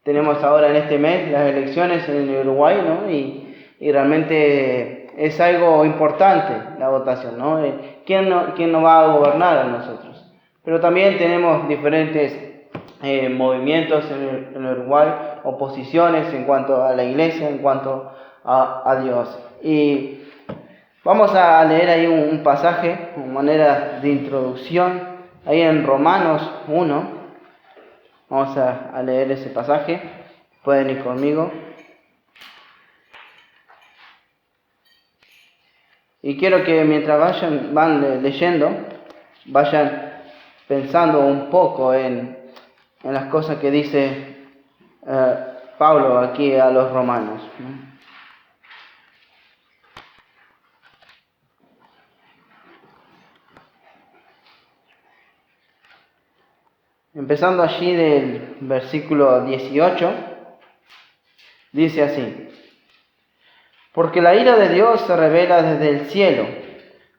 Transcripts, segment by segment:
tenemos ahora en este mes las elecciones en el Uruguay, ¿no? Y realmente es algo importante la votación, ¿no? ¿Quién nos va a gobernar a nosotros? Pero también tenemos diferentes movimientos en el Uruguay, oposiciones en cuanto a la iglesia, en cuanto a Dios. Y vamos a leer ahí un pasaje, como manera de introducción, ahí en Romanos 1. Vamos a leer ese pasaje. Pueden ir conmigo. Y quiero que mientras van leyendo, vayan pensando un poco en las cosas que dice Pablo aquí a los romanos, ¿no? Empezando allí del versículo 18, dice así: porque la ira de Dios se revela desde el cielo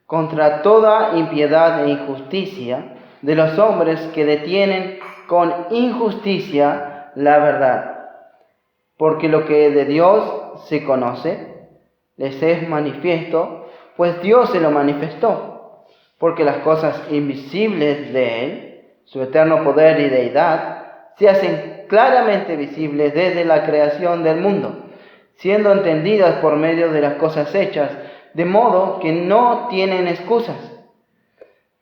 contra toda impiedad e injusticia de los hombres que detienen con injusticia la verdad. Porque lo que de Dios se conoce les es manifiesto, pues Dios se lo manifestó. Porque las cosas invisibles de Él, su eterno poder y deidad, se hacen claramente visibles desde la creación del mundo, siendo entendidas por medio de las cosas hechas, de modo que no tienen excusas.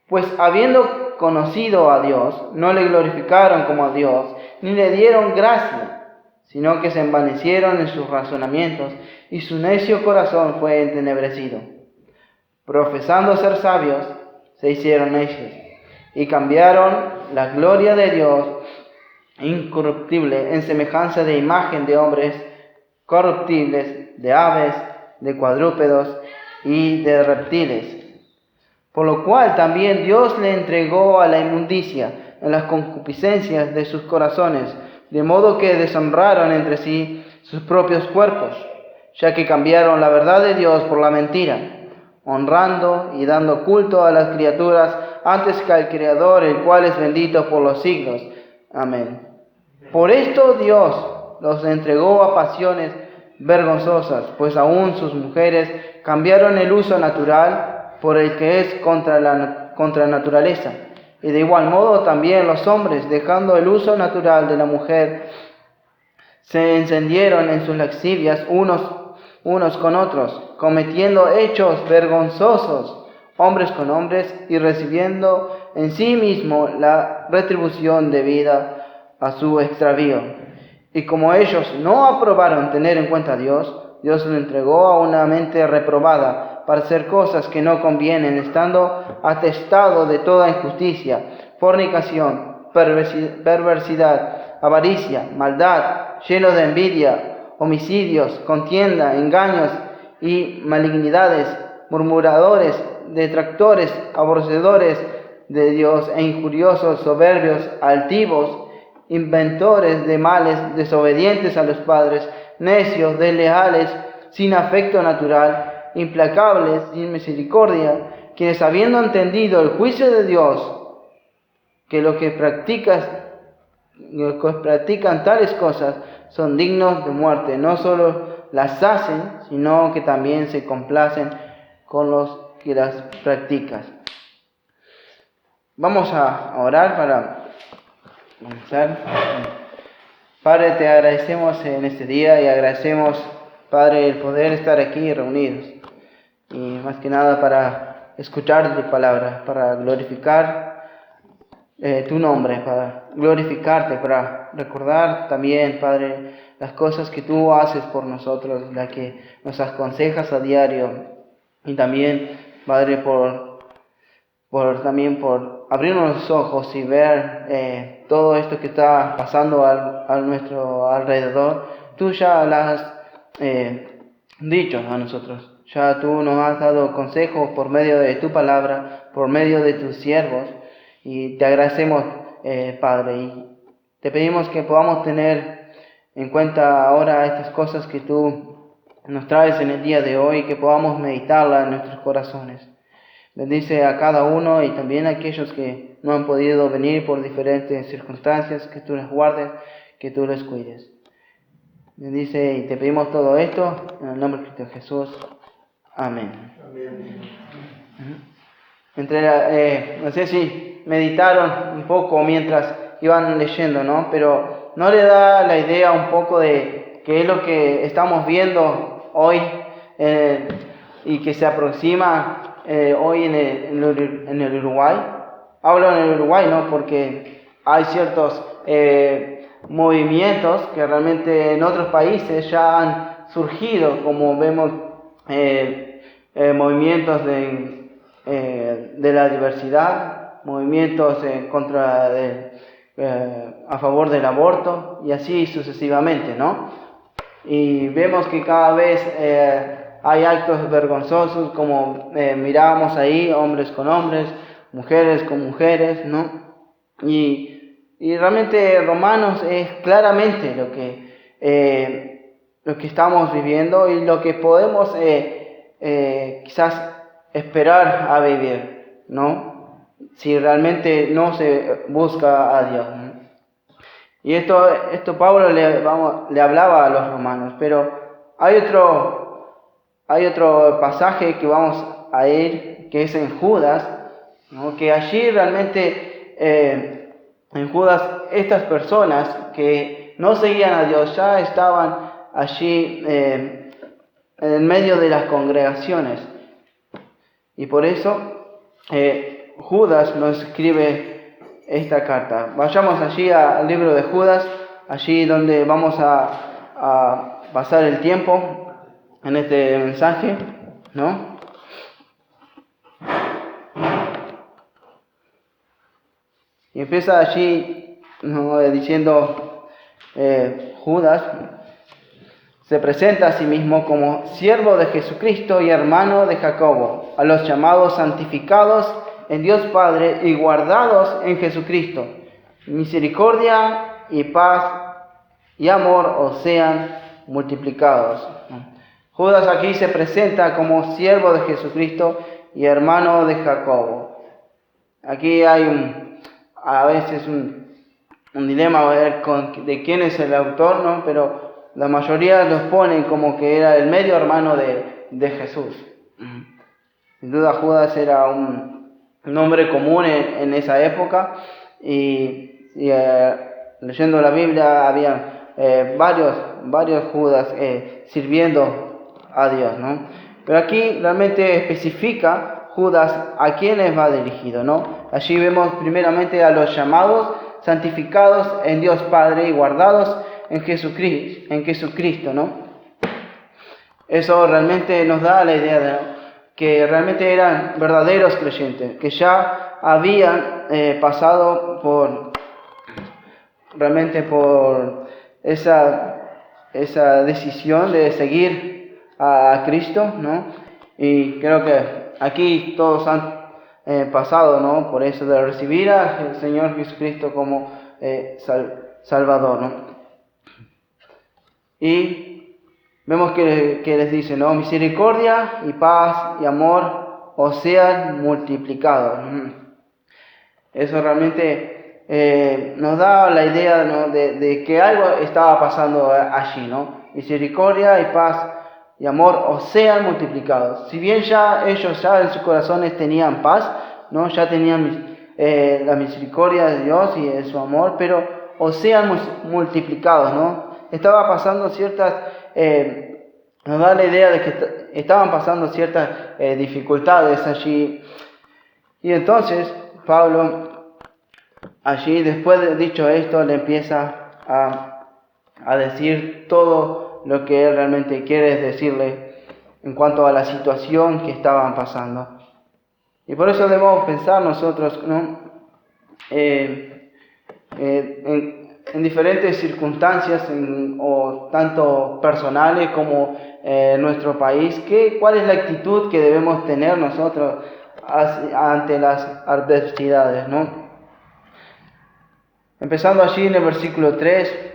Pues habiendo conocido a Dios, no le glorificaron como a Dios, ni le dieron gracia, sino que se envanecieron en sus razonamientos, y su necio corazón fue entenebrecido. Profesando ser sabios, se hicieron necios, y cambiaron la gloria de Dios incorruptible en semejanza de imagen de hombres corruptibles, de aves, de cuadrúpedos y de reptiles. Por lo cual también Dios le entregó a la inmundicia en las concupiscencias de sus corazones, de modo que deshonraron entre sí sus propios cuerpos, ya que cambiaron la verdad de Dios por la mentira, honrando y dando culto a las criaturas antes que al Creador, el cual es bendito por los siglos. Amén. Por esto Dios los entregó a pasiones vergonzosas, pues aún sus mujeres cambiaron el uso natural por el que es contra naturaleza. Y de igual modo también los hombres, dejando el uso natural de la mujer, se encendieron en sus lascivias unos con otros, cometiendo hechos vergonzosos hombres con hombres, y recibiendo en sí mismo la retribución debida a su extravío. Y como ellos no aprobaron tener en cuenta a Dios, Dios lo entregó a una mente reprobada para hacer cosas que no convienen, estando atestado de toda injusticia, fornicación, perversidad, avaricia, maldad, lleno de envidia, homicidios, contienda, engaños y malignidades, murmuradores, detractores, aborrecedores de Dios e injuriosos, soberbios, altivos, inventores de males, desobedientes a los padres, necios, desleales, sin afecto natural, implacables, sin misericordia, quienes habiendo entendido el juicio de Dios, que los que practican tales cosas son dignos de muerte, no solo las hacen, sino que también se complacen con los que las practican. Vamos a orar para comenzar. Padre, te agradecemos en este día y agradecemos, Padre, el poder estar aquí reunidos. Y más que nada para escuchar tu palabra, para glorificar tu nombre, para glorificarte, para recordar también, Padre, las cosas que tú haces por nosotros, las que nos aconsejas a diario. Y también, Padre, por abrirnos los ojos y ver todo esto que está pasando a nuestro alrededor. Tú ya lo has dicho a nosotros. Ya tú nos has dado consejos por medio de tu palabra, por medio de tus siervos. Y te agradecemos, Padre. Y te pedimos que podamos tener en cuenta ahora estas cosas que tú nos traes en el día de hoy, que podamos meditarlas en nuestros corazones. Bendice a cada uno y también a aquellos que no han podido venir por diferentes circunstancias, que tú les guardes, que tú les cuides. Bendice y te pedimos todo esto en el nombre de Cristo Jesús. Amén. No sé si meditaron un poco mientras iban leyendo, ¿no? Pero ¿no le da la idea un poco de qué es lo que estamos viendo hoy y que se aproxima hoy en el Uruguay? Hablo en el Uruguay, ¿no? Porque hay ciertos movimientos que realmente en otros países ya han surgido, como vemos movimientos de la diversidad, movimientos a favor del aborto y así sucesivamente, ¿no? Y vemos que cada vez hay actos vergonzosos, como mirábamos ahí, hombres con hombres, mujeres con mujeres, ¿no? Y realmente Romanos es claramente lo que estamos viviendo y lo que podemos quizás esperar a vivir, ¿no? Si realmente no se busca a Dios, ¿no? Y esto Pablo le hablaba a los romanos, pero hay otro pasaje que vamos a ir, que es en Judas, ¿no? Que allí realmente en Judas estas personas que no seguían a Dios ya estaban allí en medio de las congregaciones. Y por eso Judas nos escribe esta carta. Vayamos allí al libro de Judas, allí donde vamos a pasar el tiempo en este mensaje, ¿no? Y empieza allí, ¿no? Diciendo Judas se presenta a sí mismo como siervo de Jesucristo y hermano de Jacobo, a los llamados santificados en Dios Padre y guardados en Jesucristo. Misericordia y paz y amor os sean multiplicados. Judas aquí se presenta como siervo de Jesucristo y hermano de Jacobo. Aquí hay a veces un dilema de quién es el autor, ¿no? Pero la mayoría los ponen como que era el medio hermano de Jesús. Sin duda Judas era un nombre común en esa época y leyendo la Biblia había varios Judas sirviendo a Dios, ¿no? Pero aquí realmente especifica Judas a quiénes va dirigido, ¿no? Allí vemos primeramente a los llamados, santificados en Dios Padre y guardados en Jesucristo, ¿no? Eso realmente nos da la idea de que realmente eran verdaderos creyentes, que ya habían pasado por esa decisión de seguir a Cristo, ¿no? Y creo que aquí todos han pasado, ¿no? Por eso de recibir al Señor Jesucristo como Salvador, ¿no? Y vemos que les dice, ¿no? Misericordia y paz y amor os sean multiplicados. Eso realmente nos da la idea, ¿no? de que algo estaba pasando allí, ¿no? Misericordia y paz y amor os sean multiplicados. Si bien ellos en sus corazones tenían paz, ¿no? Ya tenían la misericordia de Dios y de su amor, pero os sean multiplicados, ¿no? Estaba pasando nos da la idea de que estaban pasando ciertas dificultades allí. Y entonces Pablo, allí después de dicho esto, le empieza a decir todo lo que él realmente quiere decirle en cuanto a la situación que estaban pasando. Y por eso debemos pensar nosotros, ¿no? En diferentes circunstancias, o tanto personales como en nuestro país, ¿cuál es la actitud que debemos tener nosotros ante las adversidades, ¿no? Empezando allí en el versículo 3,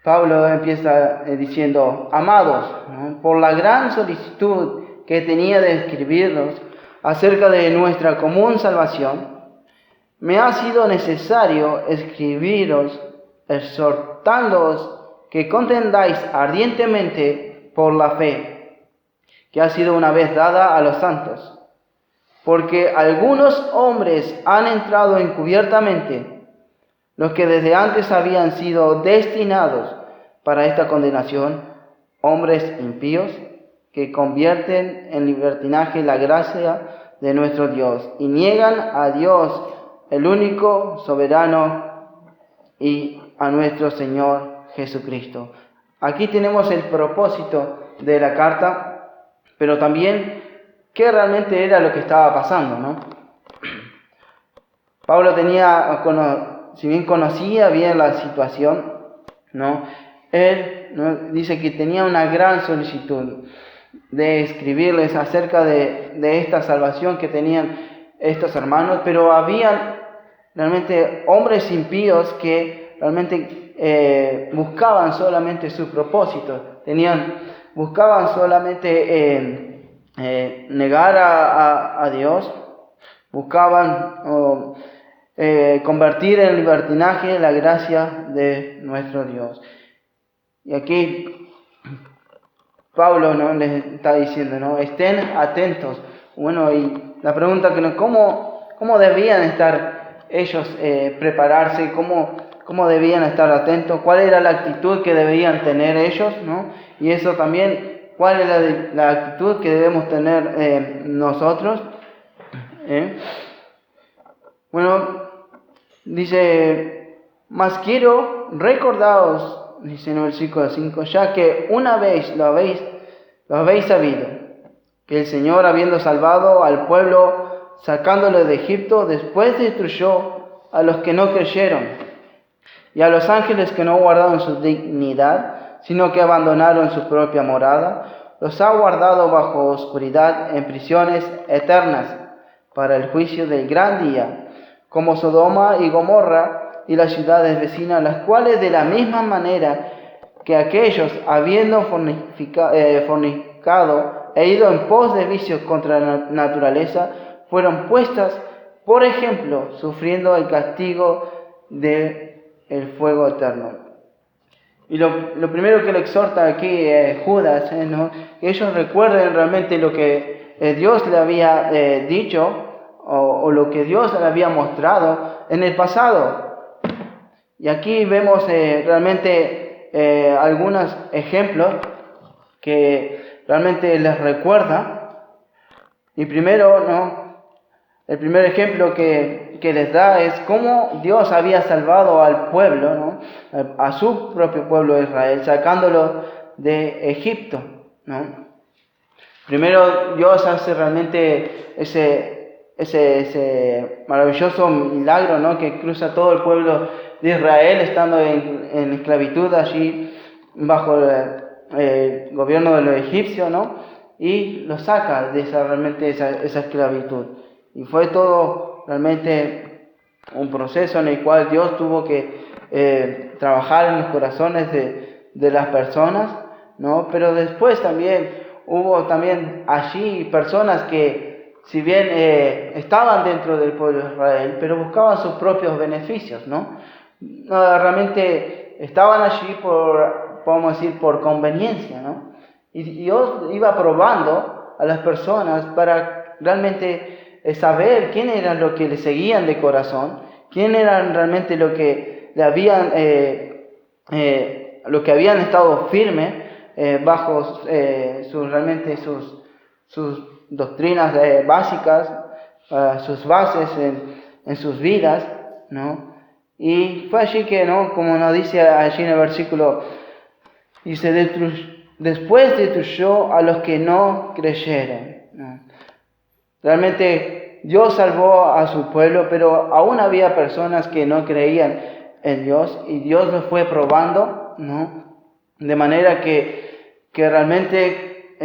Pablo empieza diciendo: amados, ¿no? Por la gran solicitud que tenía de escribirnos acerca de nuestra común salvación, me ha sido necesario escribiros exhortándoos que contendáis ardientemente por la fe, que ha sido una vez dada a los santos. Porque algunos hombres han entrado encubiertamente, los que desde antes habían sido destinados para esta condenación, hombres impíos, que convierten en libertinaje la gracia de nuestro Dios y niegan a Dios, el único soberano, y a nuestro Señor Jesucristo. Aquí tenemos el propósito de la carta, pero también qué realmente era lo que estaba pasando, ¿no? Pablo tenía, si bien conocía bien la situación, ¿no? Él, ¿no?, dice que tenía una gran solicitud de escribirles acerca de esta salvación que tenían estos hermanos, pero habían realmente hombres impíos que realmente buscaban solamente su propósito, buscaban solamente negar a Dios, buscaban convertir en libertinaje la gracia de nuestro Dios. Y aquí Pablo, ¿no?, les está diciendo, ¿no?, estén atentos. Bueno, y la pregunta que ¿cómo debían estar ellos prepararse? ¿Cómo debían estar atentos? ¿Cuál era la actitud que debían tener ellos, ¿no? Y eso también, ¿cuál es la actitud que debemos tener nosotros? Bueno, dice, mas quiero recordaros, dice en el versículo 5, ya que una vez lo habéis sabido, que el Señor, habiendo salvado al pueblo, sacándolo de Egipto, después destruyó a los que no creyeron, y a los ángeles que no guardaron su dignidad, sino que abandonaron su propia morada, los ha guardado bajo oscuridad en prisiones eternas, para el juicio del gran día, como Sodoma y Gomorra, y las ciudades vecinas, las cuales de la misma manera que aquellos, habiendo fornicado e ido en pos de vicios contra la naturaleza, fueron puestas por ejemplo, sufriendo el castigo del fuego eterno. Y lo primero que le exhorta aquí Judas, ¿no?, que ellos recuerden realmente lo que Dios le había dicho o lo que Dios le había mostrado en el pasado. Y aquí vemos realmente algunos ejemplos que realmente les recuerda. Y primero, ¿no?, el primer ejemplo que les da es cómo Dios había salvado al pueblo, ¿no?, a su propio pueblo de Israel, sacándolo de Egipto, ¿no? Primero Dios hace realmente ese maravilloso milagro, ¿no?, que cruza todo el pueblo de Israel, estando en esclavitud allí bajo el gobierno de los egipcios, ¿no?, y lo saca de esa esclavitud. Y fue todo realmente un proceso en el cual Dios tuvo que trabajar en los corazones de las personas, ¿no? Pero después también hubo allí personas que, si bien estaban dentro del pueblo de Israel, pero buscaban sus propios beneficios, ¿no? Realmente estaban allí podemos decir, por conveniencia, ¿no? Y Dios iba probando a las personas para realmente saber quién eran los que le seguían de corazón, quién eran realmente los que le habían lo que habían estado firmes bajo sus doctrinas básicas, sus bases en sus vidas, ¿no? Y fue allí que, ¿no?, como nos dice allí en el versículo, dice, después destruyó a los que no creyeron, ¿no? Realmente Dios salvó a su pueblo, pero aún había personas que no creían en Dios, y Dios los fue probando, ¿no? De manera que realmente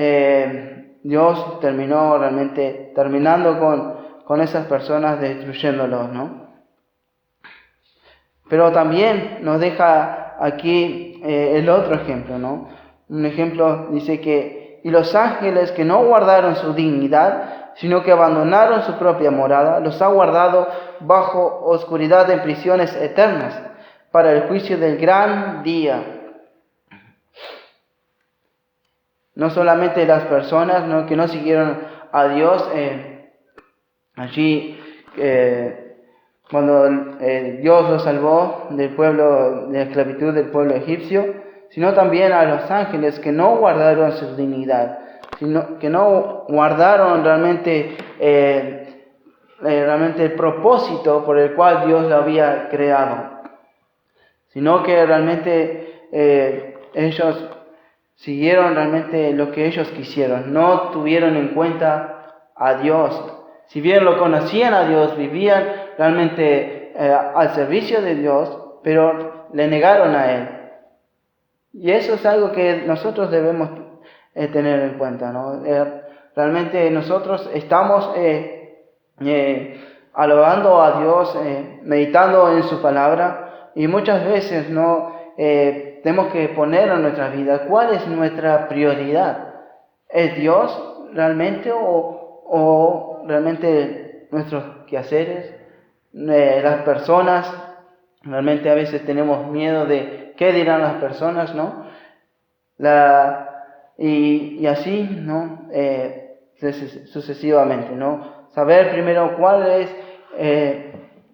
Dios terminó terminando con esas personas, destruyéndolos, ¿no? Pero también nos deja aquí el otro ejemplo, ¿no? Un ejemplo dice que, y los ángeles que no guardaron su dignidad, sino que abandonaron su propia morada, los ha guardado bajo oscuridad en prisiones eternas, para el juicio del gran día. no solamente las personas, ¿no?, que no siguieron a Dios allí cuando Dios los salvó del pueblo, de la esclavitud del pueblo egipcio, sino también a los ángeles que no guardaron su dignidad, sino que no guardaron realmente el propósito por el cual Dios lo había creado, sino que realmente ellos siguieron realmente lo que ellos quisieron, no tuvieron en cuenta a Dios. Si bien lo conocían a Dios, vivían realmente al servicio de Dios, pero le negaron a Él. Y eso es algo que nosotros debemos tener en cuenta, ¿no? Realmente nosotros estamos alabando a Dios, meditando en su palabra, y muchas veces no tenemos que poner en nuestra vida cuál es nuestra prioridad. ¿Es Dios realmente o realmente nuestros quehaceres? Las personas, realmente a veces tenemos miedo de qué dirán las personas, ¿no? Y así, ¿no? Sucesivamente, ¿no? Saber primero cuál es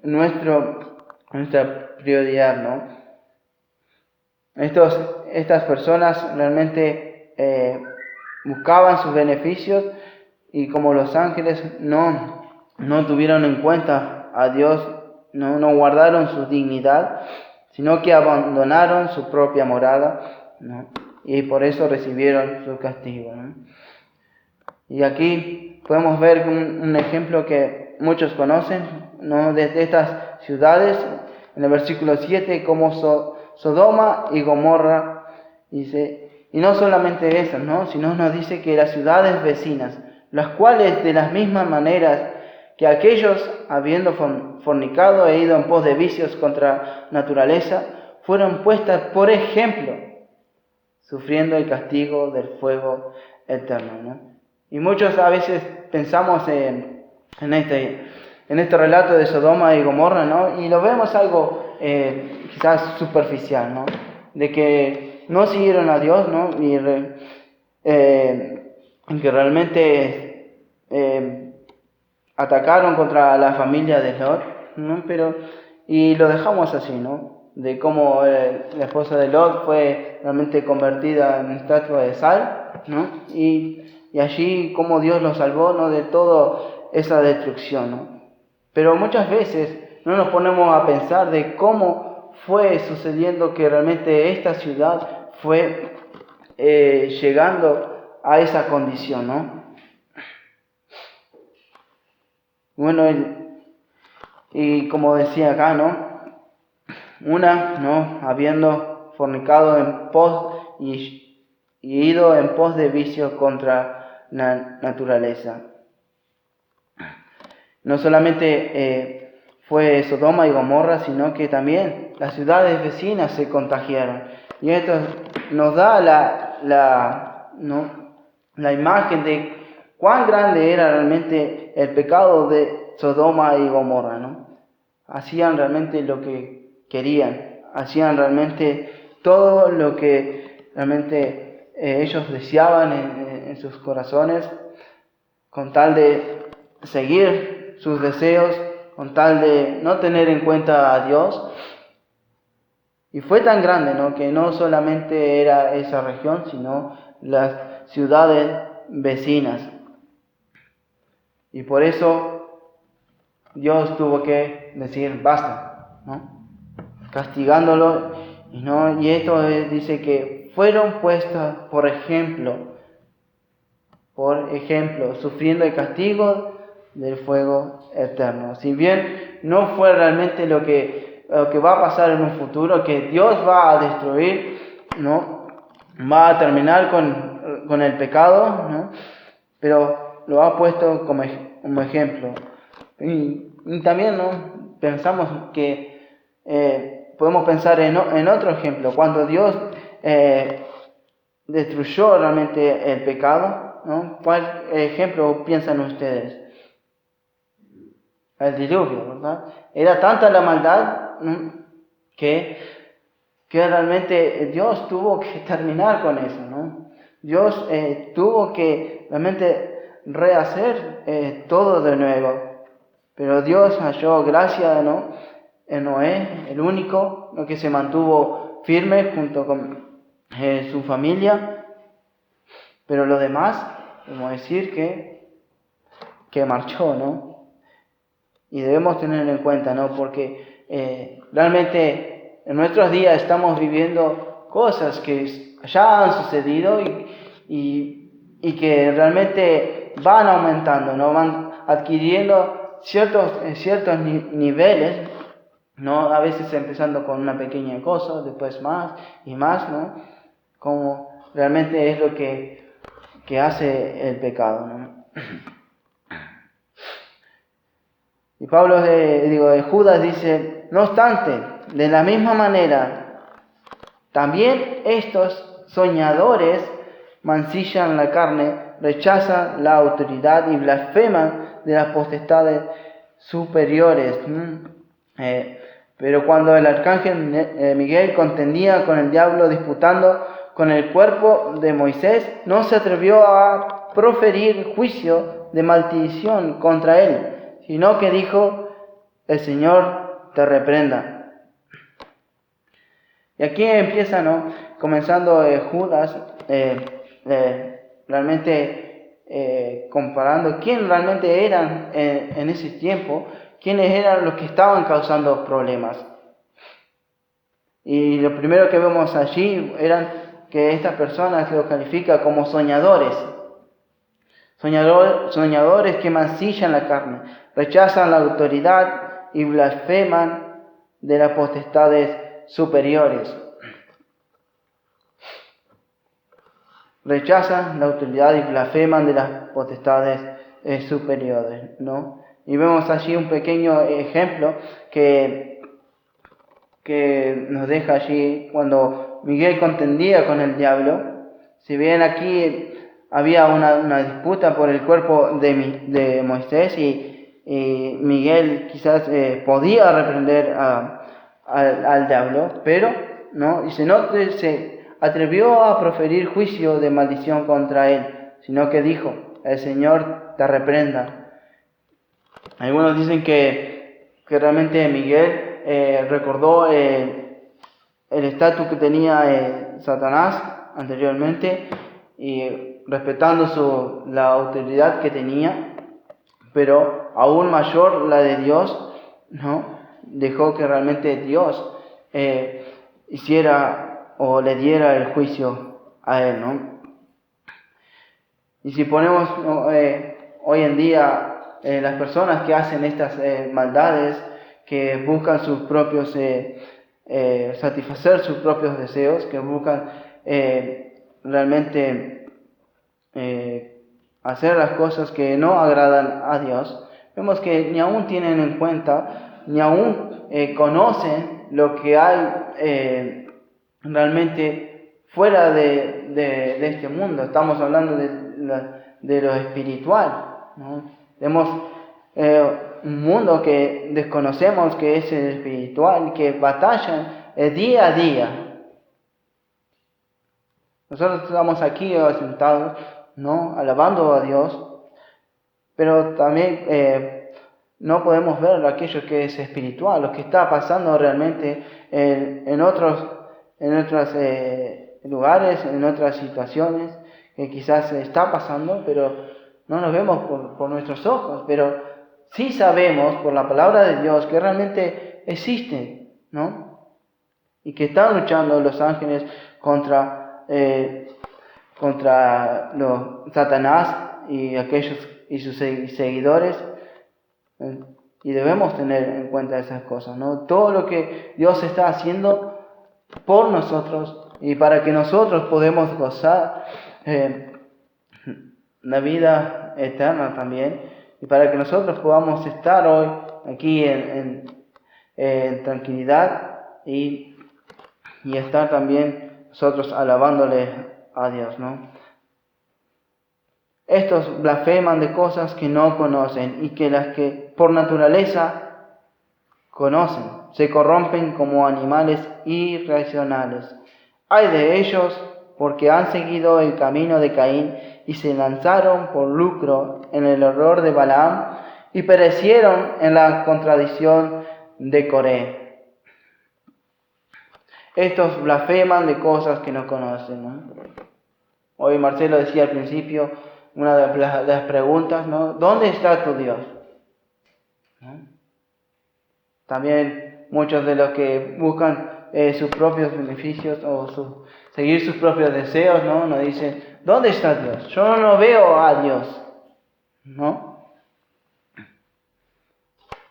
nuestra prioridad, ¿no? Estas personas realmente buscaban sus beneficios, y como los ángeles no tuvieron en cuenta a Dios, no guardaron su dignidad, sino que abandonaron su propia morada, ¿no? Y por eso recibieron su castigo, ¿no? Y aquí podemos ver un ejemplo que muchos conocen, ¿no?, desde estas ciudades, en el versículo 7, como Sodoma y Gomorra, dice, y no solamente esas, ¿no?, sino nos dice que las ciudades vecinas, las cuales de las mismas maneras que aquellos, habiendo fornicado e ido en pos de vicios contra naturaleza, fueron puestas por ejemplo, sufriendo el castigo del fuego eterno, ¿no? Y muchos a veces pensamos en este relato de Sodoma y Gomorra, ¿no?, y lo vemos algo quizás superficial, ¿no?, de que no siguieron a Dios, ¿no?, y que realmente atacaron contra la familia de Lot, ¿no? Y lo dejamos así, ¿no?, de cómo la esposa de Lot fue realmente convertida en estatua de sal, ¿no?, y allí cómo Dios los salvó, ¿no?, de toda esa destrucción, ¿no? Pero muchas veces no nos ponemos a pensar de cómo fue sucediendo que realmente esta ciudad fue llegando a esa condición, ¿no? Bueno, y como decía acá, ¿no?, ¿no?, habiendo fornicado en pos y ido en pos de vicio contra la naturaleza. No solamente fue Sodoma y Gomorra, sino que también las ciudades vecinas se contagiaron. Y esto nos da la imagen de cuán grande era realmente el pecado de Sodoma y Gomorra, ¿no? Hacían realmente lo que querían, hacían realmente todo lo que realmente ellos deseaban en sus corazones, con tal de seguir sus deseos, con tal de no tener en cuenta a Dios. Y fue tan grande, ¿no?, que no solamente era esa región, sino las ciudades vecinas. Y por eso Dios tuvo que decir basta, ¿no?, castigándolo. Y esto dice que fueron puestas por ejemplo, sufriendo el castigo del fuego eterno. Si bien no fue realmente lo que va a pasar en un futuro, que Dios va a destruir, ¿no?, va a terminar con el pecado, ¿no?, pero lo ha puesto como ejemplo. Y también, ¿no?, pensamos que podemos pensar en otro ejemplo, cuando Dios destruyó realmente el pecado, ¿no? ¿Cuál ejemplo piensan ustedes? El diluvio, ¿verdad? Era tanta la maldad, ¿no?, que realmente Dios tuvo que terminar con eso, ¿no? Dios tuvo que realmente rehacer todo de nuevo. Pero Dios halló gracia, ¿no?, en Noé, el único, ¿no?, que se mantuvo firme junto con su familia. Pero lo demás, como decir que marchó, ¿no? Y debemos tenerlo en cuenta, ¿no? Porque realmente en nuestros días estamos viviendo cosas que ya han sucedido y que realmente van aumentando, ¿no? Van adquiriendo ciertos niveles, ¿no? A veces empezando con una pequeña cosa, después más y más, ¿no? Como realmente es lo que hace el pecado, ¿no? Y Pablo, Judas dice, no obstante, de la misma manera, también estos soñadores mancillan la carne, rechazan la autoridad y blasfeman de las potestades superiores. Pero cuando el arcángel Miguel contendía con el diablo disputando con el cuerpo de Moisés, no se atrevió a proferir juicio de maldición contra él, sino que dijo, el Señor te reprenda. Y aquí empieza, ¿no?, comenzando Judas, realmente comparando quién realmente eran en ese tiempo, quiénes eran los que estaban causando problemas. Y lo primero que vemos allí eran que estas personas los califica como soñadores. Soñadores que mancillan la carne, rechazan la autoridad y blasfeman de las potestades superiores. Rechazan la autoridad y blasfeman de las potestades superiores, ¿no? Y vemos allí un pequeño ejemplo que nos deja allí cuando Miguel contendía con el diablo. Si bien aquí había una disputa por el cuerpo de Moisés y Miguel quizás podía reprender al diablo, pero no se atrevió a proferir juicio de maldición contra él, sino que dijo, el Señor te reprenda. Algunos dicen que realmente Miguel recordó el estatus que tenía Satanás anteriormente y respetando la autoridad que tenía, pero aún mayor la de Dios, ¿no? Dejó que realmente Dios hiciera o le diera el juicio a él, ¿no? Y si ponemos hoy en día las personas que hacen estas maldades, que buscan sus propios satisfacer sus propios deseos, que buscan realmente hacer las cosas que no agradan a Dios, vemos que ni aún tienen en cuenta, ni aún conocen lo que hay realmente fuera de este mundo. Estamos hablando de lo espiritual, ¿no? Vemos un mundo que desconocemos, que es el espiritual, que batallan día a día. Nosotros estamos aquí sentados, ¿no?, alabando a Dios, pero también no podemos ver aquello que es espiritual, lo que está pasando realmente en otros lugares, en otras situaciones que quizás está pasando, pero no nos vemos por nuestros ojos, pero sí sabemos por la palabra de Dios que realmente existen, ¿no? Y que están luchando los ángeles contra los Satanás y aquellos y sus seguidores, y debemos tener en cuenta esas cosas, ¿no? Todo lo que Dios está haciendo por nosotros y para que nosotros podamos gozar la vida eterna también, y para que nosotros podamos estar hoy aquí en tranquilidad y estar también nosotros alabándole a Dios, ¿no? Estos blasfeman de cosas que no conocen y que las que por naturaleza conocen, se corrompen como animales irracionales. Ay de ellos porque han seguido el camino de Caín y se lanzaron por lucro en el error de Balaam y perecieron en la contradicción de Coré. Estos blasfeman de cosas que no conocen, ¿no? Hoy Marcelo decía al principio, una de las preguntas, ¿no? ¿Dónde está tu Dios? ¿No? También muchos de los que buscan sus propios beneficios o seguir sus propios deseos, ¿no? Nos dicen, ¿dónde está Dios? Yo no veo a Dios, ¿no?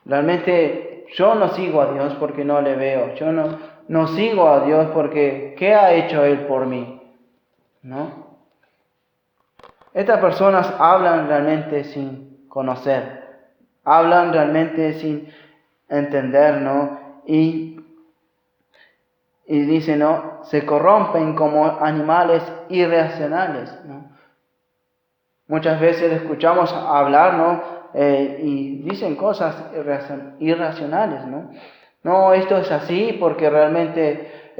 Realmente yo no sigo a Dios porque no le veo. Yo no sigo a Dios porque ¿qué ha hecho Él por mí? ¿No? Estas personas hablan realmente sin conocer, hablan realmente sin entender, ¿no? Y dicen, ¿no? Se corrompen como animales irracionales, ¿no? Muchas veces escuchamos hablar, ¿no? Y dicen cosas irracionales, ¿no? No, esto es así porque realmente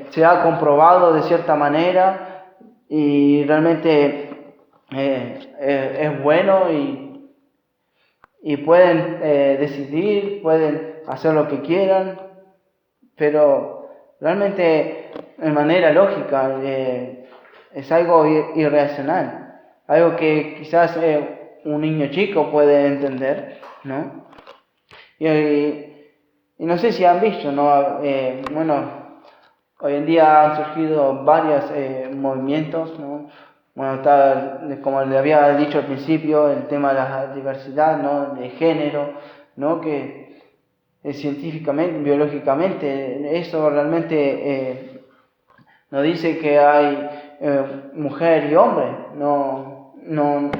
se ha comprobado de cierta manera y realmente es bueno y pueden decidir, pueden hacer lo que quieran, pero realmente de manera lógica es algo irracional, algo que quizás un niño chico puede entender, ¿no? Y no sé si han visto, ¿no? Bueno, hoy en día han surgido varios movimientos, ¿no? Bueno, está, como le había dicho al principio, el tema de la diversidad, ¿no? De género, ¿no? Que científicamente, biológicamente, eso realmente nos dice que hay mujer y hombre, no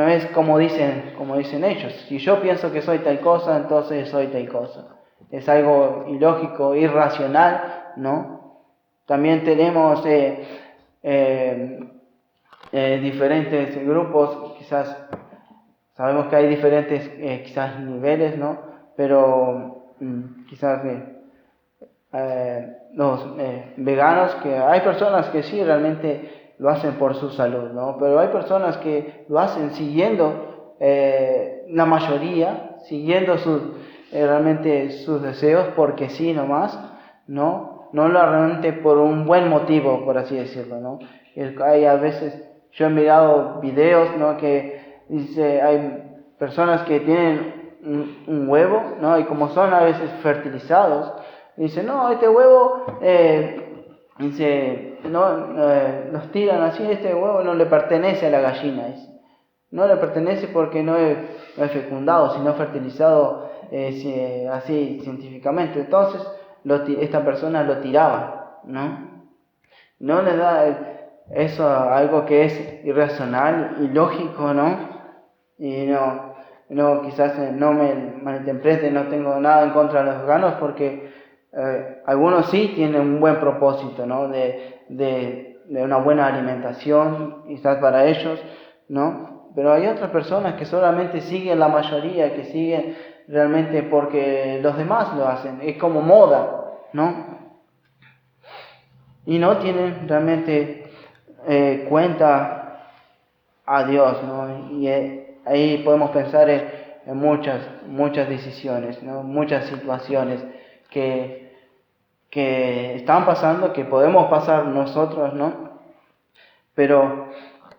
es como dicen ellos. Si yo pienso que soy tal cosa, entonces soy tal cosa. Es algo ilógico, irracional, ¿no? También tenemos diferentes grupos, quizás sabemos que hay diferentes quizás niveles, ¿no? Pero quizás los veganos, que hay personas que sí realmente lo hacen por su salud, ¿no? Pero hay personas que lo hacen siguiendo la mayoría, siguiendo realmente sus deseos porque sí nomás, ¿no? No lo realmente por un buen motivo, por así decirlo, ¿no? Hay a veces, yo he mirado videos, ¿no? Que dice, hay personas que tienen un huevo, ¿no? Y como son a veces fertilizados, dice, no, este huevo, dice, no, los tiran así, este huevo no le pertenece a la gallina, dice. No le pertenece porque no es fecundado, sino fertilizado así científicamente. Entonces, esta persona lo tiraba, ¿no? No le da eso algo que es irracional, ilógico, ¿no? Y no quizás no me malinterprete, no tengo nada en contra de los veganos porque algunos sí tienen un buen propósito, ¿no? De una buena alimentación, quizás para ellos, ¿no? Pero hay otras personas que solamente siguen la mayoría, que siguen realmente porque los demás lo hacen, es como moda, ¿no? Y no tienen realmente cuenta a Dios, ¿no? Y ahí podemos pensar en muchas decisiones, ¿no? Muchas situaciones que están pasando, que podemos pasar nosotros, ¿no? Pero,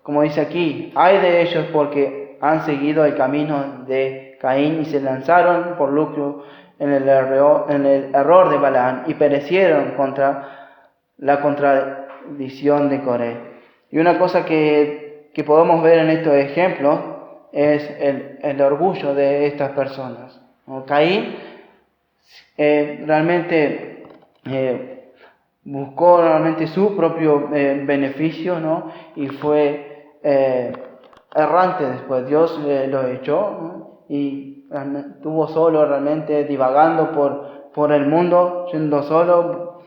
como dice aquí, hay de ellos porque han seguido el camino de Caín y se lanzaron por lucro en el error de Balaam y perecieron contra la contradicción de Coré. Y una cosa que podemos ver en estos ejemplos es el orgullo de estas personas, ¿no? Caín realmente buscó realmente su propio beneficio, ¿no? Y fue errante después. Dios lo echó, ¿no? Y estuvo solo realmente divagando por el mundo, yendo solo,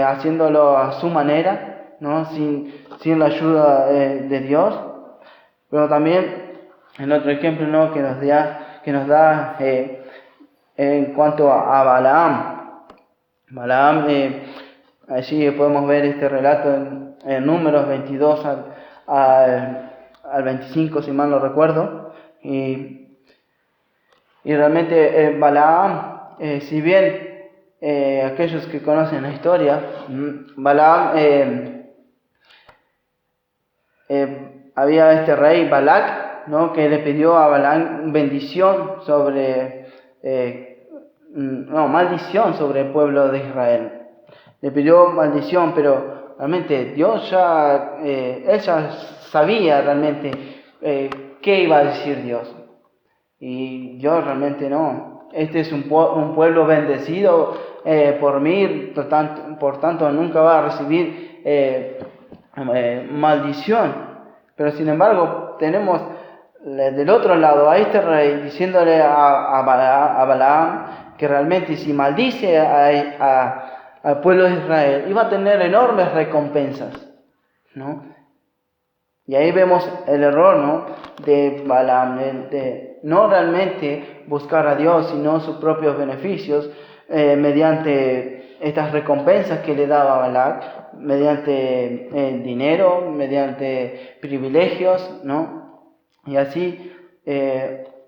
haciéndolo a su manera, ¿no? Sin la ayuda de Dios. Pero también en otro ejemplo, ¿no? que nos da en cuanto a Balaam. Balaam allí podemos ver este relato en Números 22 al 25, si mal no recuerdo. Y realmente Balaam, si bien aquellos que conocen la historia, Balaam, había este rey Balac, ¿no?, que le pidió a Balaam bendición maldición sobre el pueblo de Israel. Le pidió maldición, pero realmente Dios él ya sabía realmente qué iba a decir Dios. Y yo realmente no. Este es un pueblo bendecido por mí, por tanto nunca va a recibir maldición. Pero sin embargo tenemos del otro lado a este rey diciéndole a Balaam que realmente si maldice al pueblo de Israel iba a tener enormes recompensas, ¿no? Y ahí vemos el error, ¿no?, de Balaam, de no realmente buscar a Dios, sino sus propios beneficios mediante estas recompensas que le daba Balac, mediante dinero, mediante privilegios, ¿no? Y así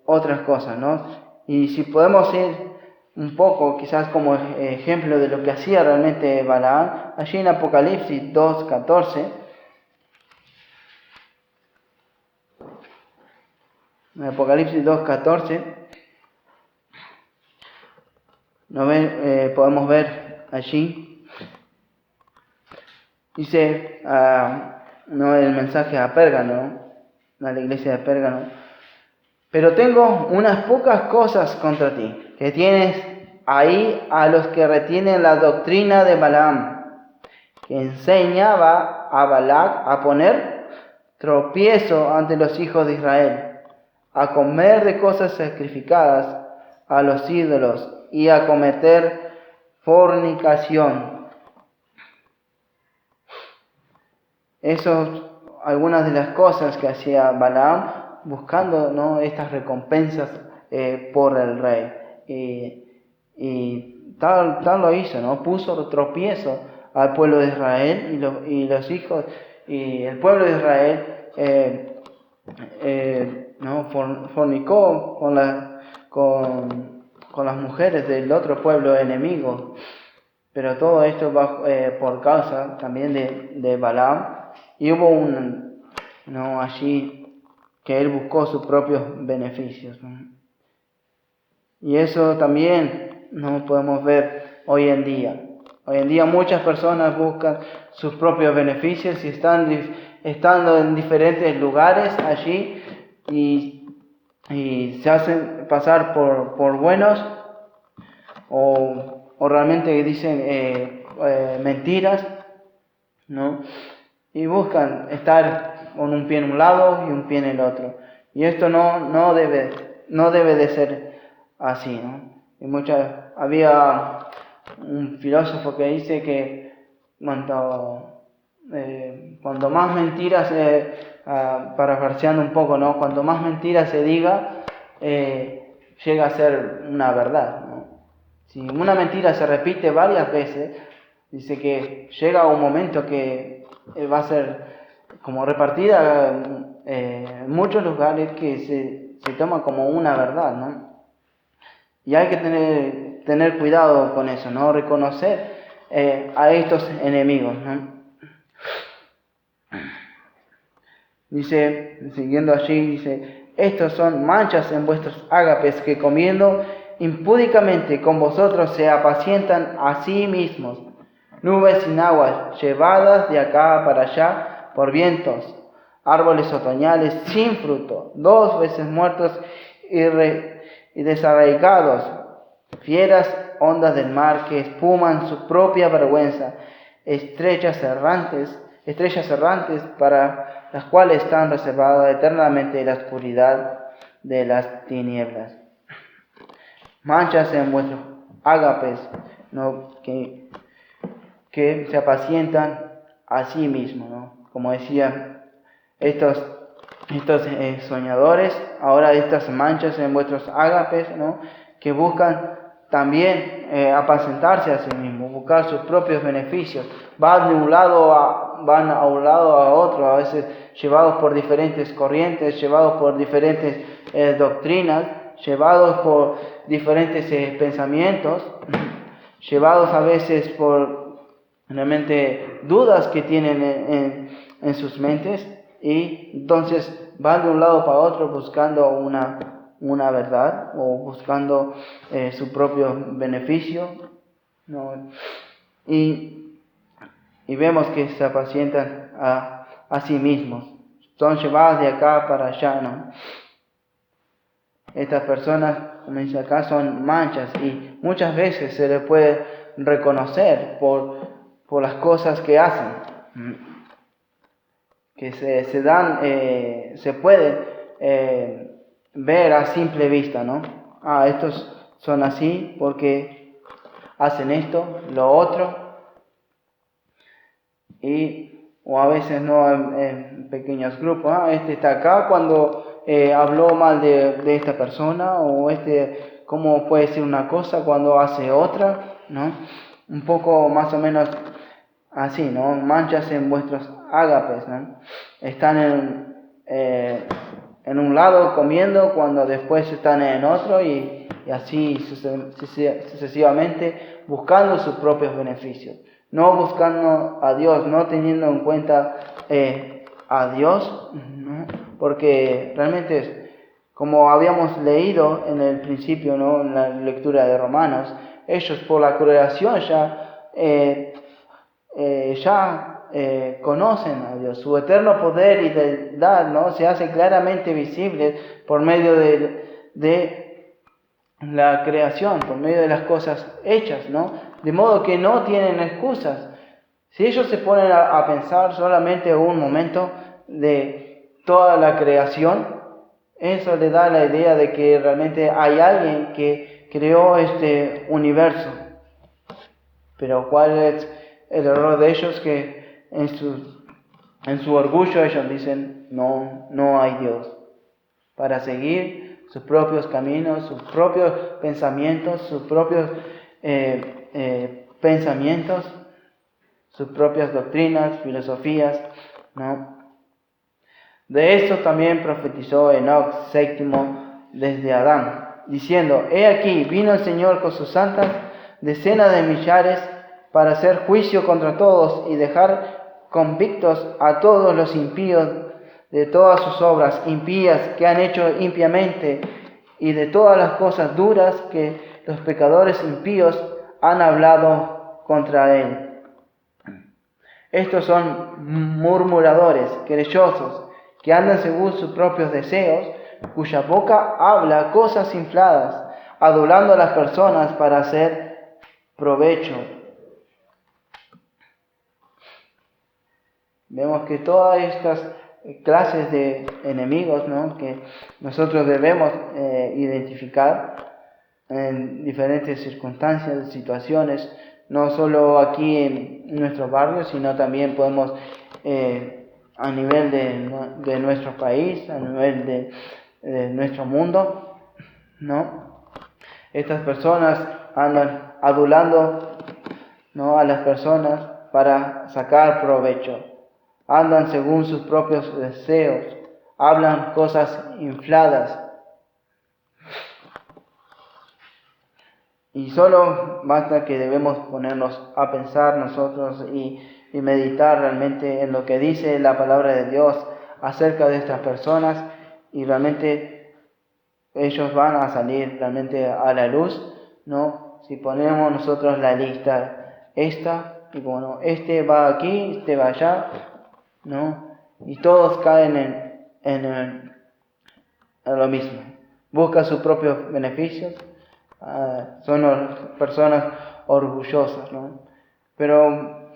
otras cosas, ¿no? Y si podemos ir un poco, quizás como ejemplo de lo que hacía realmente Balaam, allí en Apocalipsis 2:14, en Apocalipsis 2:14, podemos ver allí, dice no el mensaje a Pérgamo, a la iglesia de Pérgamo: pero tengo unas pocas cosas contra ti, que tienes ahí a los que retienen la doctrina de Balaam, que enseñaba a Balac a poner tropiezo ante los hijos de Israel, a comer de cosas sacrificadas a los ídolos y a cometer fornicación. Eso, algunas de las cosas que hacía Balaam buscando, ¿no?, estas recompensas por el rey. Y tal lo hizo, ¿no? Puso tropiezo al pueblo de Israel y los hijos y el pueblo de Israel ¿no?, fornicó con las mujeres del otro pueblo enemigo. Pero todo esto va por causa también de Balaam. Y hubo allí que él buscó sus propios beneficios, ¿no? Y eso también no podemos ver hoy en día. Hoy en día muchas personas buscan sus propios beneficios y estando en diferentes lugares allí y se hacen pasar por buenos o realmente dicen mentiras, ¿no? Y buscan estar con un pie en un lado y un pie en el otro. Y esto no debe de ser así, ¿no? Y había un filósofo que dice que cuando más mentiras, parafraseando un poco, ¿no?, cuanto más mentiras se diga, llega a ser una verdad, ¿no? Si una mentira se repite varias veces, dice que llega un momento que va a ser como repartida en muchos lugares, que se toma como una verdad, ¿no? Y hay que tener cuidado con eso, ¿no? Reconocer a estos enemigos, ¿no? Dice, siguiendo allí, dice: estos son manchas en vuestros ágapes, que comiendo impúdicamente con vosotros se apacientan a sí mismos, nubes sin agua, llevadas de acá para allá por vientos, árboles otoñales sin fruto, 2 veces muertos y desarraigados, fieras ondas del mar que espuman su propia vergüenza, estrellas errantes para las cuales están reservadas eternamente la oscuridad de las tinieblas. Manchas en vuestros ágapes, ¿no?, que se apacientan a sí mismos, ¿no? Como decía, estos soñadores, ahora estas manchas en vuestros ágapes, ¿no?, que buscan también apacentarse a sí mismo, buscar sus propios beneficios. Van a un lado a otro, a veces llevados por diferentes corrientes, llevados por diferentes doctrinas, llevados por diferentes pensamientos, llevados a veces por realmente dudas que tienen en sus mentes, y entonces van de un lado para otro buscando una verdad o buscando su propio beneficio, ¿no? Y vemos que se apacientan a sí mismos, son llevadas de acá para allá, ¿no? Estas personas, como dice acá, son manchas, y muchas veces se les puede reconocer por las cosas que hacen, que se puede ver a simple vista, ¿no? Estos son así porque hacen esto, lo otro, o a veces no en pequeños grupos. Este está acá cuando habló mal de esta persona, o cómo puede decir una cosa cuando hace otra, ¿no? Un poco más o menos así, ¿no? Manchas en vuestros ágapes, ¿no? Están en un lado comiendo cuando después están en otro, y así sucesivamente, buscando sus propios beneficios, no buscando a Dios, no teniendo en cuenta a Dios, ¿no? Porque realmente, como habíamos leído en el principio, ¿no? En la lectura de Romanos, ellos por la creación ya conocen a Dios, su eterno poder y deidad, ¿no? Se hace claramente visible por medio de la creación, por medio de las cosas hechas, ¿no? De modo que no tienen excusas. Si ellos se ponen a pensar solamente un momento de toda la creación, eso le da la idea de que realmente hay alguien que creó este universo. Pero ¿cuál es el error de ellos? Que en su orgullo ellos dicen, no hay Dios. Para seguir sus propios caminos, sus propios pensamientos, sus propios sus propias doctrinas, filosofías, ¿no? De esto también profetizó Enoc séptimo desde Adán, diciendo: He aquí, vino el Señor con sus santas decenas de millares para hacer juicio contra todos y dejar convictos a todos los impíos de todas sus obras impías que han hecho impiamente, y de todas las cosas duras que los pecadores impíos han hablado contra él. Estos son murmuradores, querellosos, que andan según sus propios deseos, cuya boca habla cosas infladas, adulando a las personas para hacer provecho. Vemos que todas estas clases de enemigos, ¿no?, que nosotros debemos identificar en diferentes circunstancias, situaciones, no solo aquí en nuestros barrios, sino también podemos a nivel de nuestro país, a nivel de nuestro mundo, ¿no? Estas personas andan adulando, ¿no?, a las personas para sacar provecho. Andan según sus propios deseos, hablan cosas infladas. Y solo basta que debemos ponernos a pensar nosotros y meditar realmente en lo que dice la palabra de Dios acerca de estas personas, y realmente ellos van a salir realmente a la luz, ¿no? Si ponemos nosotros la lista, y bueno, este va aquí, este va allá, ¿no? Y todos caen en lo mismo. Buscan sus propios beneficios. Son personas orgullosas, ¿no? Pero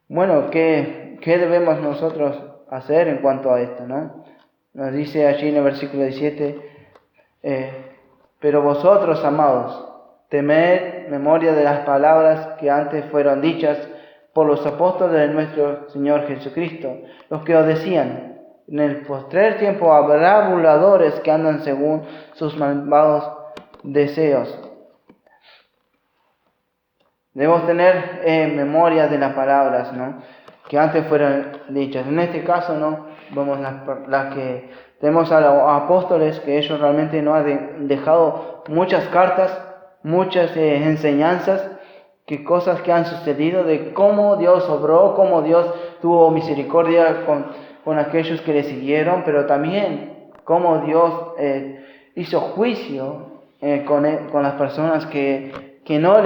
bueno, ¿qué debemos nosotros hacer en cuanto a esto, ¿no? Nos dice allí en el versículo 17, pero vosotros, amados, temed memoria de las palabras que antes fueron dichas por los apóstoles de nuestro Señor Jesucristo, los que os decían: en el postrer tiempo habrá burladores que andan según sus malvados deseos. Debemos tener memoria de las palabras, ¿no?, que antes fueron dichas. En este caso, ¿no?, vemos las que tenemos a los apóstoles, que ellos realmente nos han dejado muchas cartas, muchas enseñanzas, que cosas que han sucedido, de cómo Dios obró, cómo Dios tuvo misericordia con aquellos que le siguieron, pero también cómo Dios hizo juicio con las personas que no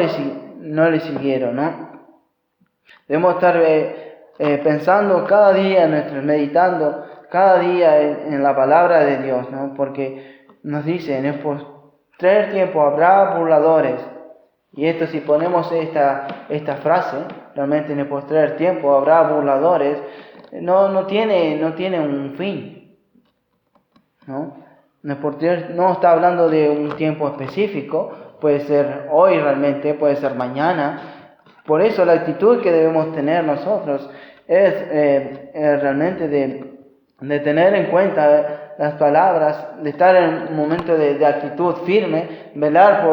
le siguieron, ¿no? Debemos estar pensando cada día, meditando cada día en la palabra de Dios, ¿no? Porque nos dice, en el postrer tiempo habrá burladores. Y esto, si ponemos esta frase, realmente en el postrer tiempo habrá burladores, no tiene un fin, ¿no? No está hablando de un tiempo específico, puede ser hoy realmente, puede ser mañana. Por eso la actitud que debemos tener nosotros es realmente de tener en cuenta las palabras, de estar en un momento de actitud firme, velar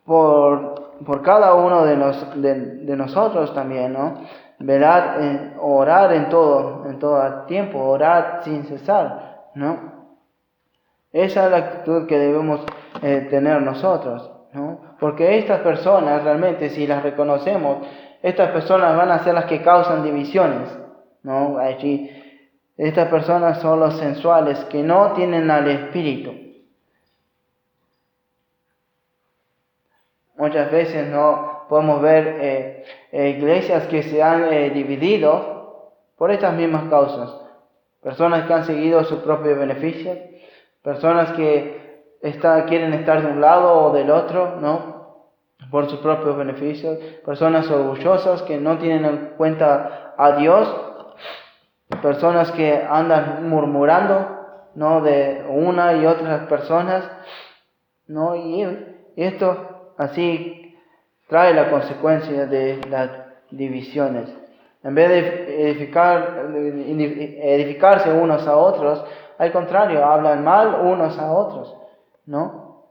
por cada uno de nosotros también, ¿no? Velar, orar en todo tiempo, orar sin cesar, ¿no? Esa es la actitud que debemos tener nosotros, ¿no? Porque estas personas realmente, si las reconocemos, estas personas van a ser las que causan divisiones, ¿no? Allí, estas personas son los sensuales, que no tienen al Espíritu. Muchas veces no podemos ver iglesias que se han dividido por estas mismas causas. Personas que han seguido su propio beneficio, personas que quieren estar de un lado o del otro, ¿no?, por sus propios beneficios. Personas orgullosas que no tienen en cuenta a Dios. Personas que andan murmurando, ¿no?, de una y otras personas, ¿no? Y esto así trae la consecuencia de las divisiones. En vez de edificarse unos a otros, al contrario, hablan mal unos a otros, ¿no?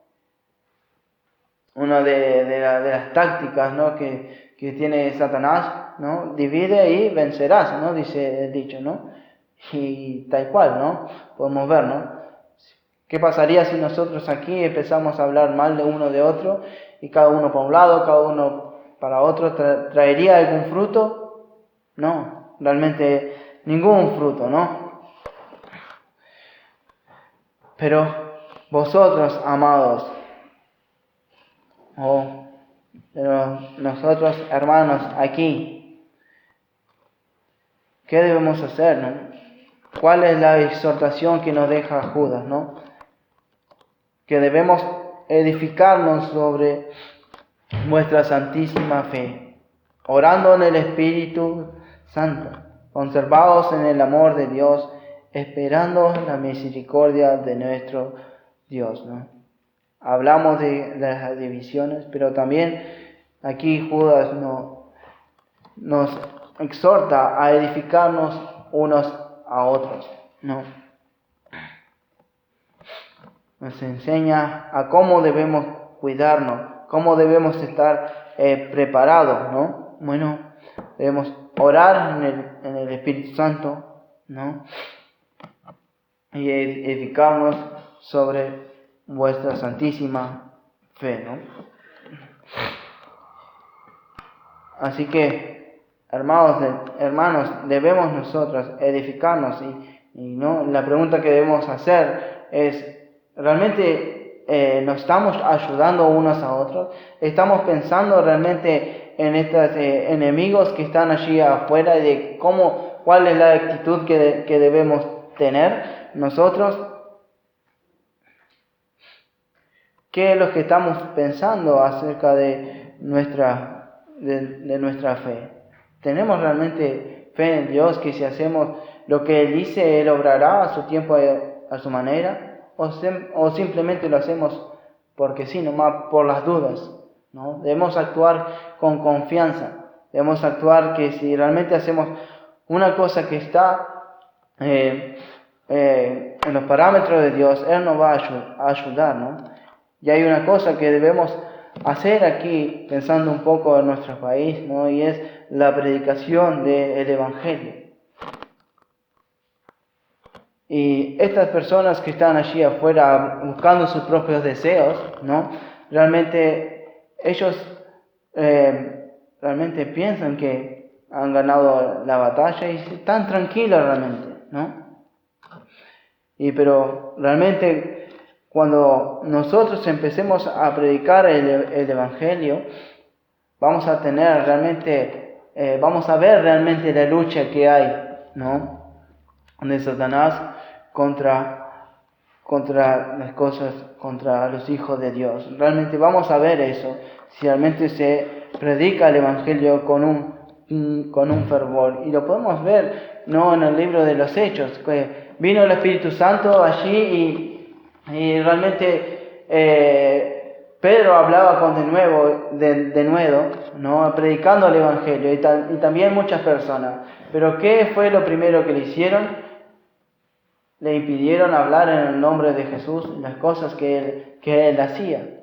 Una de las tácticas, ¿no?, que tiene Satanás, ¿no? Divide y vencerás, ¿no?, dice el dicho, ¿no? Y tal cual, ¿no? Podemos ver, ¿no? ¿Qué pasaría si nosotros aquí empezamos a hablar mal de uno de otro y cada uno para un lado, cada uno para otro? ¿Traería algún fruto? No, realmente ningún fruto, ¿no? Pero vosotros, amados, pero nosotros, hermanos, aquí, ¿qué debemos hacer, no? ¿Cuál es la exhortación que nos deja Judas, no? Que debemos edificarnos sobre vuestra santísima fe, orando en el Espíritu Santo, conservados en el amor de Dios, esperando la misericordia de nuestro Dios, ¿no? Hablamos de las divisiones, pero también aquí Judas nos exhorta a edificarnos unos a otros, ¿no? Nos enseña a cómo debemos cuidarnos, cómo debemos estar preparados, ¿no? Bueno, debemos orar en el Espíritu Santo, ¿no? Y edificarnos sobre vuestra santísima fe, ¿no? Así que, hermanos, debemos nosotros edificarnos y no, la pregunta que debemos hacer es, ¿realmente nos estamos ayudando unos a otros? ¿Estamos pensando realmente en estos enemigos que están allí afuera, de cuál es la actitud que debemos tener nosotros? ¿Qué es lo que estamos pensando acerca de nuestra fe? ¿Tenemos realmente fe en Dios, que si hacemos lo que Él dice, Él obrará a su tiempo, a su manera? ¿O simplemente lo hacemos porque sí, nomás por las dudas, ¿no? Debemos actuar con confianza. Debemos actuar que si realmente hacemos una cosa que está en los parámetros de Dios, Él nos va a ayudar, ¿no? Y hay una cosa que debemos hacer aquí, pensando un poco en nuestro país, ¿no? Y es la predicación del Evangelio. Y estas personas que están allí afuera buscando sus propios deseos, ¿no? Realmente ellos realmente piensan que han ganado la batalla y están tranquilos realmente, ¿no? Pero realmente cuando nosotros empecemos a predicar el Evangelio, vamos a tener realmente, vamos a ver realmente la lucha que hay, ¿no? De Satanás contra las cosas, contra los hijos de Dios. Realmente vamos a ver eso, si realmente se predica el Evangelio con un fervor. Y lo podemos ver, ¿no? En el libro de los Hechos, que vino el Espíritu Santo allí y realmente Pedro hablaba de nuevo, ¿no? Predicando el Evangelio y también muchas personas. Pero ¿qué fue lo primero que le hicieron? Le impidieron hablar en el nombre de Jesús las cosas que él hacía.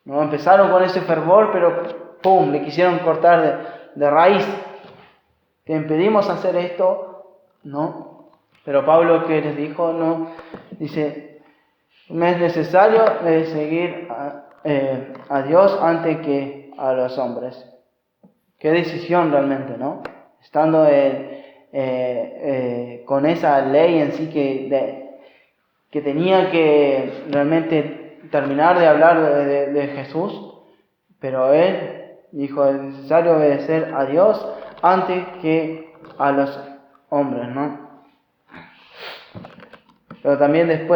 ¿No? Empezaron con ese fervor, pero ¡pum!, le quisieron cortar de raíz. Te impedimos hacer esto, ¿no? Pero Pablo, ¿qué les dijo? No, dice, me es necesario seguir a Dios antes que a los hombres. Qué decisión realmente, ¿no? Estando con esa ley en sí que tenía que realmente terminar de hablar de Jesús, pero él dijo, es necesario obedecer a Dios antes que a los hombres, ¿no? Pero también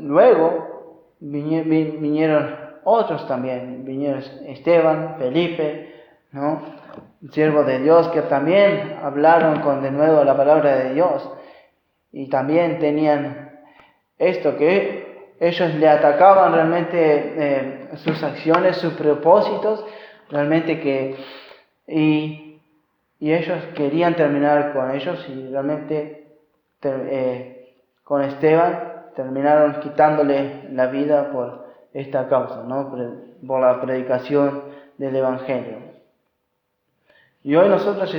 luego vinieron otros también, vinieron Esteban, Felipe, ¿no? Siervos de Dios que también hablaron de nuevo la palabra de Dios y también tenían esto, que ellos le atacaban realmente sus acciones, sus propósitos, realmente y ellos querían terminar con ellos y realmente con Esteban terminaron quitándole la vida por esta causa, ¿no? Por la predicación del Evangelio. Y hoy nosotros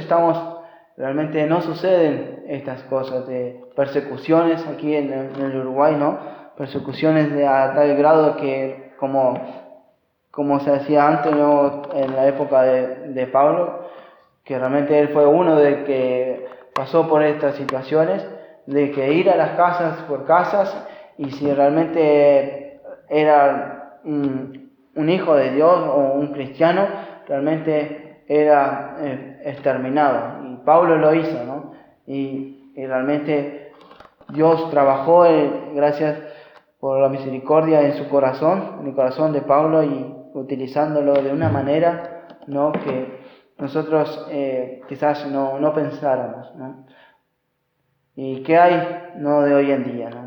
realmente no suceden estas cosas de persecuciones aquí en el Uruguay, ¿no? Persecuciones a tal grado que como se hacía antes, ¿no? En la época de Pablo, que realmente él fue uno de que pasó por estas situaciones, de que ir a las casas por casas y si realmente era un hijo de Dios o un cristiano, realmente era exterminado. Y Pablo lo hizo, ¿no? Y realmente Dios trabajó, gracias por la misericordia en el corazón de Pablo, y utilizándolo de una manera, ¿no? Que nosotros quizás no pensáramos, ¿no? ¿Y qué hay, no, de hoy en día, ¿no?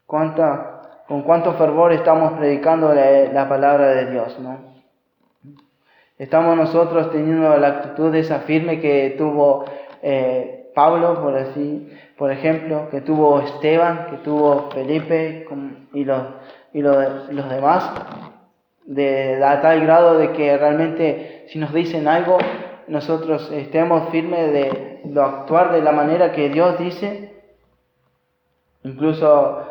Con cuánto fervor estamos predicando la palabra de Dios, ¿no? Estamos nosotros teniendo la actitud esa firme que tuvo Pablo, por ejemplo, que tuvo Esteban, que tuvo Felipe y los demás, a tal grado de que realmente si nos dicen algo, nosotros estemos firmes de actuar de la manera que Dios dice, incluso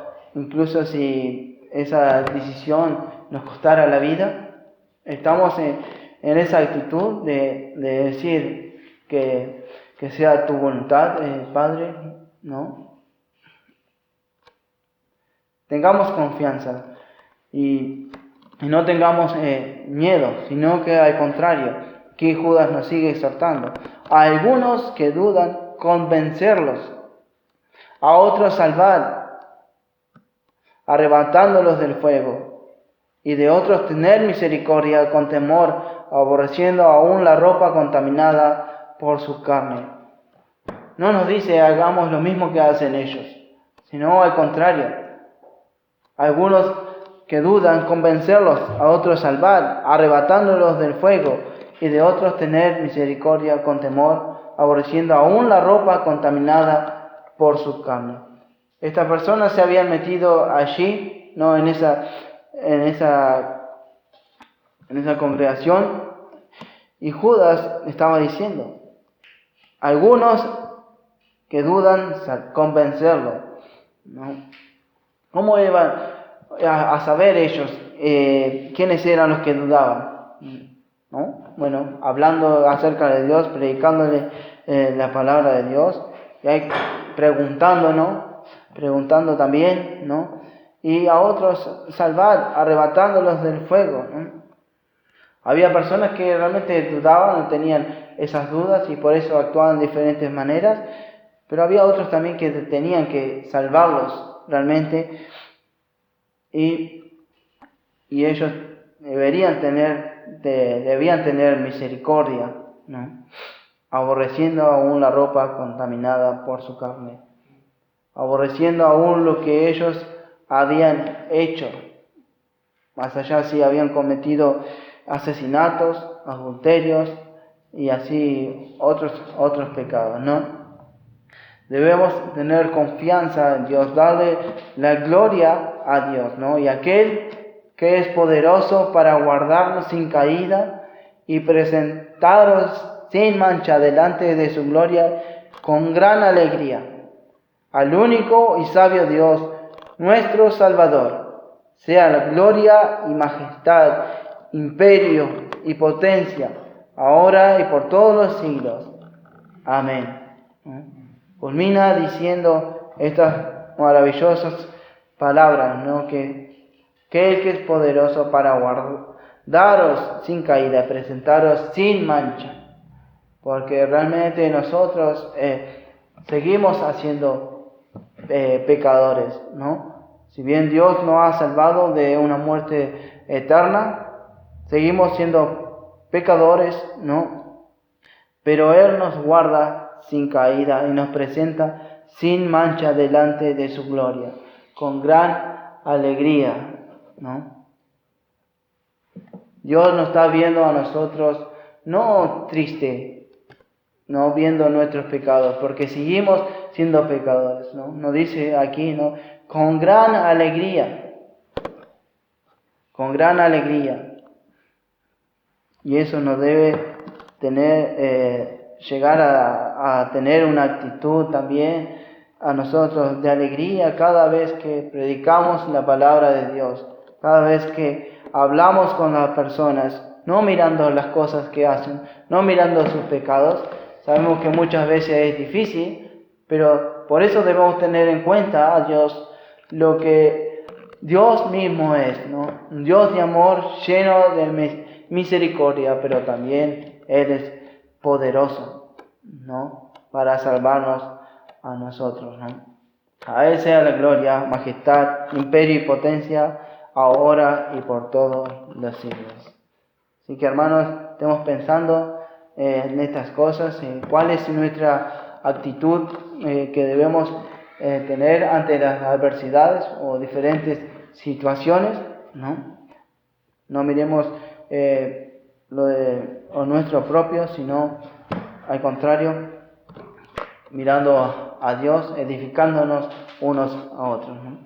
si esa decisión nos costara la vida. Estamos en esa actitud de decir que sea tu voluntad, Padre, ¿no? Tengamos confianza y no tengamos miedo, sino que al contrario, que Judas nos sigue exhortando. A algunos que dudan, convencerlos; a otros salvad, arrebatándolos del fuego; y de otros tener misericordia con temor, aborreciendo aún la ropa contaminada por su carne. No nos dice hagamos lo mismo que hacen ellos, sino al contrario. Algunos que dudan, convencerlos; a otros salvar, arrebatándolos del fuego; y de otros tener misericordia con temor, aborreciendo aún la ropa contaminada por su carne. Estas personas se habían metido allí, ¿no? en esa en esa congregación, y Judas estaba diciendo, algunos que dudan, convencerlo, ¿no? ¿Cómo iban a saber ellos quiénes eran los que dudaban? ¿No? Bueno, hablando acerca de Dios, predicándole la palabra de Dios, y hay preguntando también, ¿no? Y a otros salvar, arrebatándolos del fuego, ¿no? Había personas que realmente dudaban, no tenían esas dudas y por eso actuaban de diferentes maneras, pero había otros también que tenían que salvarlos realmente, y ellos debían tener misericordia, ¿no? Aborreciendo aún la ropa contaminada por su carne, aborreciendo aún lo que ellos habían hecho, más allá si habían cometido asesinatos, adulterios y así otros pecados, ¿no? Debemos tener confianza en Dios, darle la gloria a Dios, ¿no? Y aquel que es poderoso para guardarnos sin caída y presentaros sin mancha delante de su gloria con gran alegría. Al único y sabio Dios, nuestro Salvador, sea la gloria y majestad, imperio y potencia, ahora y por todos los siglos. Amén. Culmina diciendo estas maravillosas palabras, ¿no? Que Él que es poderoso para guardaros sin caída, presentaros sin mancha, porque realmente nosotros seguimos haciendo pecadores, ¿no? Si bien Dios nos ha salvado de una muerte eterna, seguimos siendo pecadores, ¿no? Pero Él nos guarda sin caída y nos presenta sin mancha delante de su gloria, con gran alegría, ¿no? Dios nos está viendo a nosotros no triste, no viendo nuestros pecados, porque seguimos siendo pecadores, ¿no? Nos dice aquí, ¿no? Con gran alegría, con gran alegría. Y eso nos debe llegar a tener una actitud también a nosotros de alegría cada vez que predicamos la palabra de Dios, cada vez que hablamos con las personas, no mirando las cosas que hacen, no mirando sus pecados. Sabemos que muchas veces es difícil, pero por eso debemos tener en cuenta a Dios, lo que Dios mismo es, ¿no? Un Dios de amor, lleno de misericordia, pero también Él es poderoso, ¿no? Para salvarnos a nosotros, ¿no? A Él sea la gloria, majestad, imperio y potencia, ahora y por todos los siglos. Así que, hermanos, estemos pensando en estas cosas, en cuál es nuestra actitud que debemos tener ante las adversidades o diferentes situaciones, ¿no? No miremos lo nuestro propio, sino al contrario, mirando a Dios, edificándonos unos a otros, ¿no?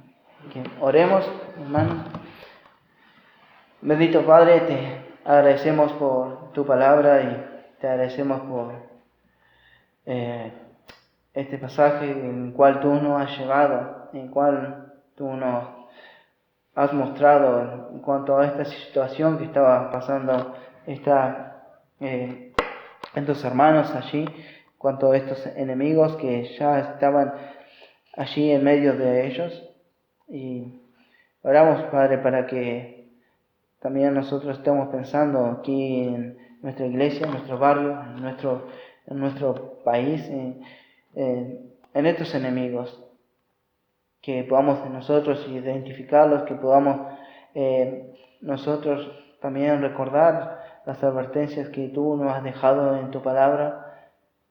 Okay. Oremos, hermanos. Bendito Padre, te agradecemos por tu palabra y te agradecemos por este pasaje en el cual tú nos has llevado, en el cual tú nos has mostrado en cuanto a esta situación que estaba pasando estos hermanos allí, en cuanto a estos enemigos que ya estaban allí en medio de ellos. Y oramos, Padre, para que también nosotros estemos pensando aquí en nuestra iglesia, en nuestro barrio, en nuestro país, en estos enemigos, que podamos nosotros identificarlos, que podamos nosotros también recordar las advertencias que tú nos has dejado en tu palabra,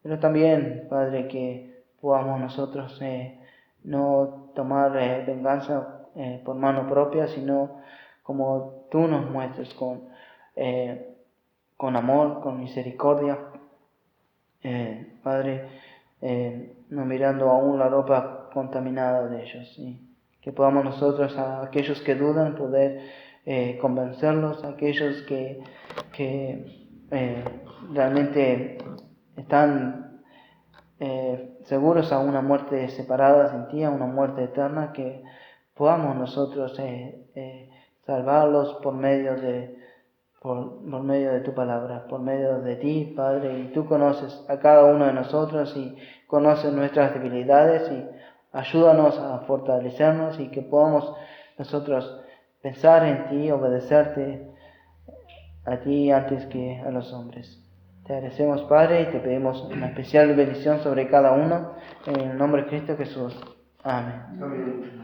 pero también, Padre, que podamos nosotros no tomar venganza por mano propia, sino como tú nos muestres, con amor, con misericordia, Padre, no mirando aún la ropa contaminada de ellos, y que podamos nosotros, a aquellos que dudan, poder convencerlos, aquellos que realmente están seguros a una muerte separada sin ti, a una muerte eterna, que podamos nosotros salvarlos por medio de tu palabra, por medio de ti, Padre, y tú conoces a cada uno de nosotros y conoces nuestras debilidades, y ayúdanos a fortalecernos y que podamos nosotros pensar en ti, obedecerte a ti antes que a los hombres. Te agradecemos, Padre, y te pedimos una especial bendición sobre cada uno, en el nombre de Cristo Jesús. Amén. Amén.